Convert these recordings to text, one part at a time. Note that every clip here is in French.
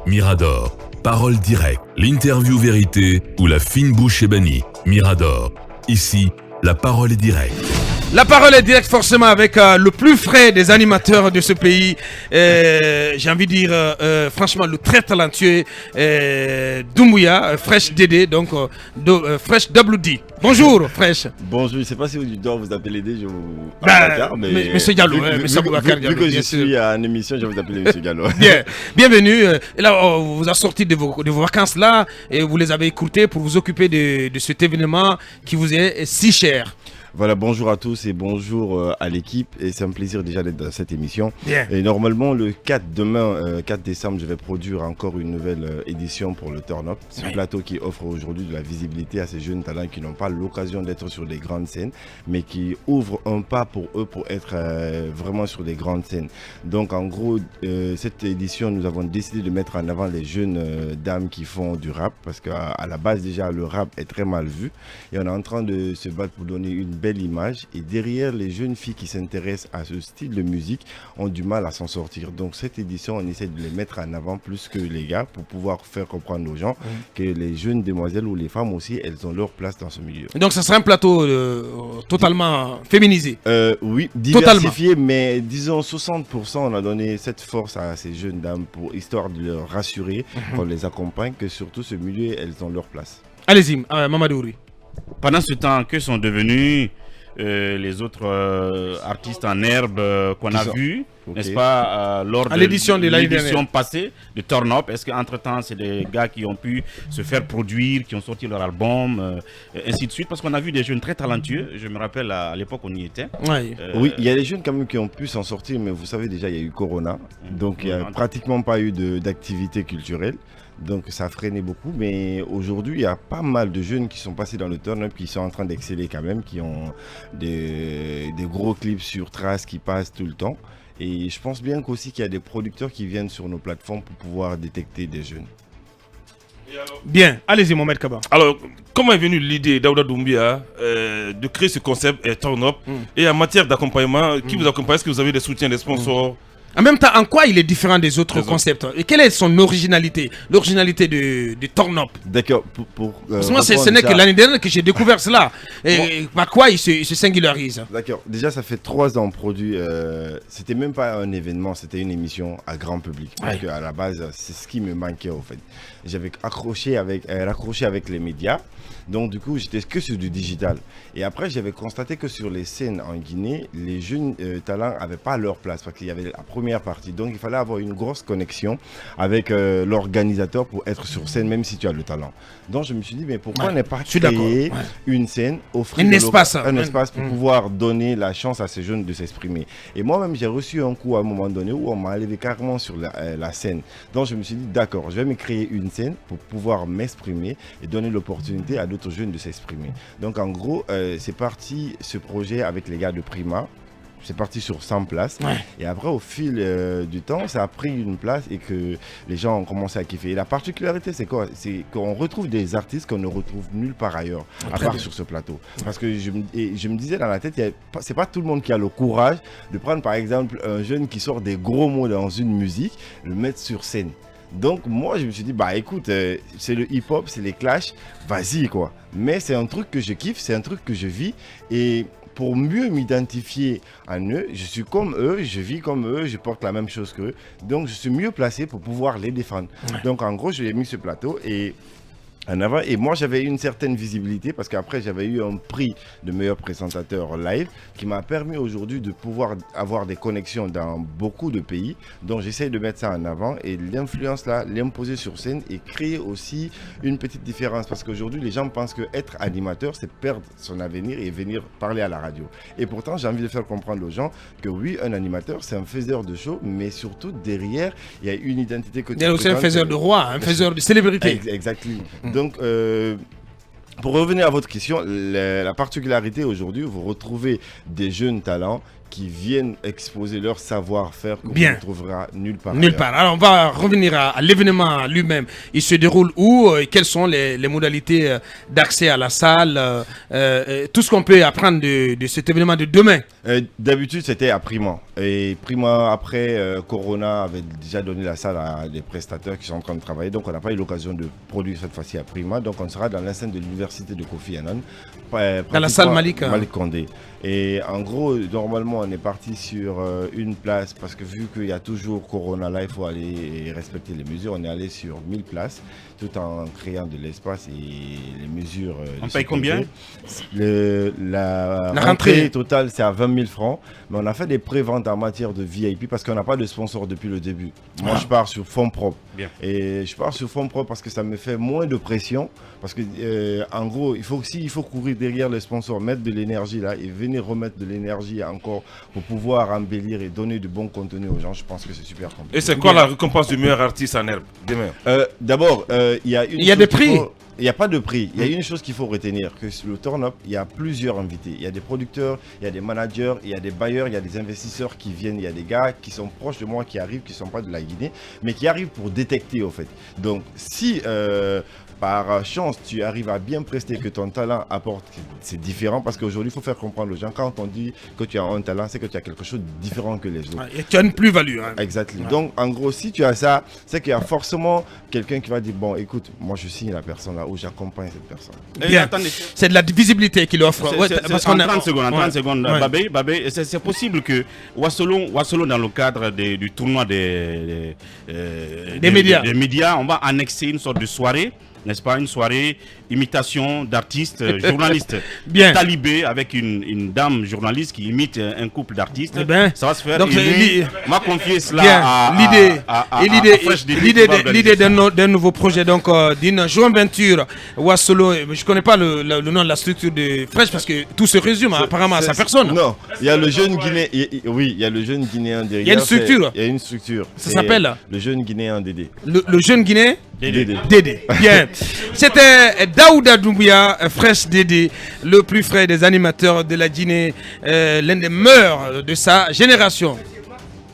Mirador. Parole directe, l'interview vérité ou la fine bouche ébanie. Mirador. Ici, la parole est directe. La parole est directe forcément avec le plus frais des animateurs de ce pays. J'ai envie de dire, franchement, le très talentueux Doumbouya, Fresh Dédé, donc Fresh WD. Bonjour, Fresh. Bonjour, je ne sais pas si vous dois vous appeler Dédé, mais Monsieur Diallo, Monsieur Boubacar Diallo. Vu que je suis à une émission, je vais vous appeler Monsieur Diallo. Bien, bienvenue. Et là, on vous a sorti de vos vacances là et vous les avez écoutées pour vous occuper de cet événement qui vous est si cher. Voilà, bonjour à tous et bonjour à l'équipe. Et c'est un plaisir déjà d'être dans cette émission. Bien. Et normalement, le 4 décembre, je vais produire encore une nouvelle édition pour le Turn Up. Ce plateau qui offre aujourd'hui de la visibilité à ces jeunes talents qui n'ont pas l'occasion d'être sur des grandes scènes, mais qui ouvre un pas pour eux pour être vraiment sur des grandes scènes. Donc en gros, cette édition, nous avons décidé de mettre en avant les jeunes dames qui font du rap, parce qu'à la base déjà, le rap est très mal vu. Et on est en train de se battre pour donner une belle image, et derrière, les jeunes filles qui s'intéressent à ce style de musique ont du mal à s'en sortir. Donc cette édition, on essaie de les mettre en avant plus que les gars pour pouvoir faire comprendre aux gens que les jeunes demoiselles ou les femmes aussi, elles ont leur place dans ce milieu. Donc ça sera un plateau totalement féminisé. Oui, diversifié, mais disons 60%, on a donné cette force à ces jeunes dames pour histoire de leur rassurer qu'on les accompagne, que surtout ce milieu, elles ont leur place. Allez-y, Mamadouri. Pendant ce temps, que sont devenus les autres artistes en herbe qu'on a vus, n'est-ce pas, lors de l'édition passée de Turn Up? Est-ce qu'entre-temps, c'est des gars qui ont pu se faire produire, qui ont sorti leur album, ainsi de suite? Parce qu'on a vu des jeunes très talentueux. Je me rappelle à l'époque où on y était. Oui, il y a des jeunes quand même qui ont pu s'en sortir, mais vous savez déjà, il y a eu Corona. Donc, il n'y a pratiquement pas eu d'activité culturelle. Donc ça a freiné beaucoup, mais aujourd'hui il y a pas mal de jeunes qui sont passés dans le turn-up, qui sont en train d'exceller quand même, qui ont des gros clips sur Trace qui passent tout le temps. Et je pense bien qu'aussi qu'il y a des producteurs qui viennent sur nos plateformes pour pouvoir détecter des jeunes. Bien, allez-y Mohamed Kaba. Alors, comment est venue l'idée d'Aouda Doumbouya de créer ce concept Turn Up? Et en matière d'accompagnement, qui vous accompagne? Est-ce que vous avez des soutiens, des sponsors? En même temps, en quoi il est différent des autres concepts? Et quelle est son originalité? L'originalité de Turn Up? D'accord, parce moi, ce n'est que l'année dernière que j'ai découvert cela. Et par quoi il se singularise? D'accord, déjà ça fait 3 ans produit. C'était même pas un événement, c'était une émission à grand public. Parce qu'à la base, c'est ce qui me manquait au fait. J'avais raccroché avec les médias. Donc du coup, j'étais que sur du digital. Et après, j'avais constaté que sur les scènes en Guinée, les jeunes talents n'avaient pas leur place parce qu'il y avait la première partie. Donc il fallait avoir une grosse connexion avec l'organisateur pour être sur scène, même si tu as le talent. Donc je me suis dit, mais pourquoi ne pas créer une scène, offrir un espace pour pouvoir donner la chance à ces jeunes de s'exprimer. Et moi-même, j'ai reçu un coup à un moment donné où on m'a enlevé carrément sur la scène. Donc je me suis dit, d'accord, je vais me créer une scène pour pouvoir m'exprimer et donner l'opportunité à d'autres jeunes de s'exprimer. Donc en gros, c'est parti ce projet avec les gars de Prima. C'est parti sur 100 places. Et après, au fil du temps, ça a pris une place et que les gens ont commencé à kiffer. Et la particularité, c'est quoi? C'est qu'on retrouve des artistes qu'on ne retrouve nulle part ailleurs, à part sur ce plateau. Parce que je me disais dans la tête, c'est pas tout le monde qui a le courage de prendre, par exemple, un jeune qui sort des gros mots dans une musique, le mettre sur scène. Donc moi je me suis dit bah écoute c'est le hip-hop, c'est les clashs, vas-y quoi. Mais c'est un truc que je kiffe, c'est un truc que je vis et pour mieux m'identifier en eux, je suis comme eux, je vis comme eux, je porte la même chose qu'eux. Donc je suis mieux placé pour pouvoir les défendre. Donc en gros je lui ai mis ce plateau et en avant. Et moi, j'avais une certaine visibilité parce qu'après, j'avais eu un prix de meilleur présentateur live qui m'a permis aujourd'hui de pouvoir avoir des connexions dans beaucoup de pays. Donc, j'essaye de mettre ça en avant et l'influence là, l'imposer sur scène et créer aussi une petite différence parce qu'aujourd'hui, les gens pensent qu'être animateur, c'est perdre son avenir et venir parler à la radio. Et pourtant, j'ai envie de faire comprendre aux gens que oui, un animateur, c'est un faiseur de show, mais surtout derrière, il y a une identité que tu as. Il y a aussi un faiseur de roi, un faiseur de célébrité. Exactement. Donc, pour revenir à votre question, la particularité aujourd'hui, vous retrouvez des jeunes talents qui viennent exposer leur savoir-faire que vous ne trouverez nulle part. Nulle part. Alors on va revenir à l'événement lui-même. Il se déroule où? Quelles sont les modalités d'accès à la salle? Tout ce qu'on peut apprendre de cet événement de demain. D'habitude c'était à Prima. Et Prima après Corona avait déjà donné la salle à des prestataires qui sont en train de travailler. Donc on n'a pas eu l'occasion de produire cette fois-ci à Prima. Donc on sera dans l'enceinte de l'université de Kofi Annan. Dans la salle Malik Condé. Et en gros, normalement, on est parti sur une place parce que vu qu'il y a toujours Corona là, il faut aller respecter les mesures. On est allé sur 1000 places tout en créant de l'espace et les mesures. On paye combien? La rentrée totale, c'est à 20 000 francs. Mais on a fait des pré-ventes en matière de VIP parce qu'on n'a pas de sponsor depuis le début. Moi, je pars sur fonds propres. Bien. Et je pars sur fonds propres parce que ça me fait moins de pression. Parce que, en gros, il faut courir derrière les sponsors, mettre de l'énergie là et venir remettre de l'énergie encore pour pouvoir embellir et donner du bon contenu aux gens. Je pense que c'est super compliqué. Et c'est quoi la récompense du meilleur artiste en herbe demain? D'abord, il y a des prix. Il n'y a pas de prix. Il y a une chose qu'il faut retenir, que sur le Turn Up, il y a plusieurs invités. Il y a des producteurs, il y a des managers, il y a des bailleurs, il y a des investisseurs qui viennent. Il y a des gars qui sont proches de moi, qui arrivent, qui ne sont pas de la Guinée, mais qui arrivent pour détecter, au fait. Donc, si par chance, tu arrives à bien prester, que ton talent apporte, c'est différent, parce qu'aujourd'hui, il faut faire comprendre aux gens, quand on dit que tu as un talent, c'est que tu as quelque chose de différent que les autres. Et tu as une plus-value. Hein. Exactement. Ouais. Donc, en gros, si tu as ça, c'est qu'il y a forcément quelqu'un qui va dire, bon, écoute, moi, je signe la personne là, où j'accompagne cette personne. Bien. Attendez, c'est de la visibilité qu'il offre. Parce qu'on a 30 secondes, ouais. Babé, c'est possible que Wasolo, dans le cadre du tournoi des médias, on va annexer une sorte de soirée, n'est-ce pas, une soirée imitation d'artistes, journalistes. Bien. Talibé avec une dame journaliste qui imite un couple d'artistes. Ça va se faire. Donc m'a confié cela l'idée d'un nouveau projet, donc d'une joint-venture Wasolo. Je connais pas le nom de la structure de Fresh parce que tout se résume apparemment à sa personne. Non, il y a le jeune Guinéen. Oui, il y a le jeune Guinéen derrière. Il y a une structure. Il y a une structure. Ça s'appelle le jeune Guinéen Dédé. Le jeune Guinéen Dédé. Bien. C'était Daouda Doumbouya, Fresh Dédé, le plus frais des animateurs de la Guinée, l'un des meilleurs de sa génération.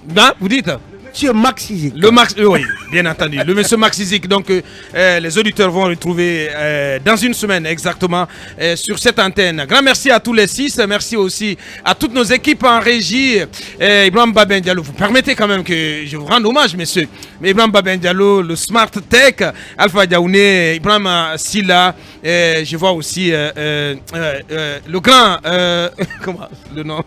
Ben, vous dites? Monsieur Max Izik. Oui, bien entendu. Le monsieur Max Izik. Donc, les auditeurs vont retrouver dans une semaine exactement sur cette antenne. Grand merci à tous les 6. Merci aussi à toutes nos équipes en régie. Ibrahim Baben Diallo, vous permettez quand même que je vous rende hommage, messieurs. Mais Ibrahim Baben Diallo, le Smart Tech, Alpha Diaouné, Ibrahim Silla. Je vois aussi le grand, comment le nom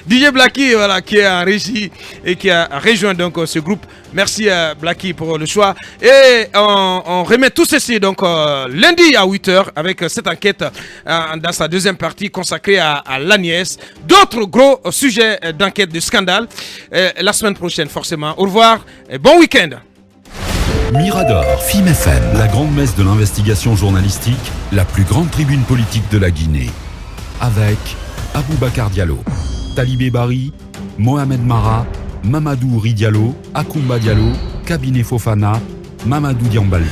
DJ Blacky, voilà, qui est en régie et qui a rejoint donc ce groupe. Merci Blacky pour le choix. Et on remet tout ceci donc lundi à 8h avec cette enquête dans sa deuxième partie consacrée à l'Agnès. D'autres gros sujets d'enquête de scandale la semaine prochaine forcément. Au revoir et bon week-end. Mirador, FIM FM, la grande messe de l'investigation journalistique, la plus grande tribune politique de la Guinée. Avec Aboubacar Diallo, Talibé Bari, Mohamed Mara, Mamadou Ri Diallo, Akoumba Diallo, Kabinet Fofana, Mamadou Diambalde.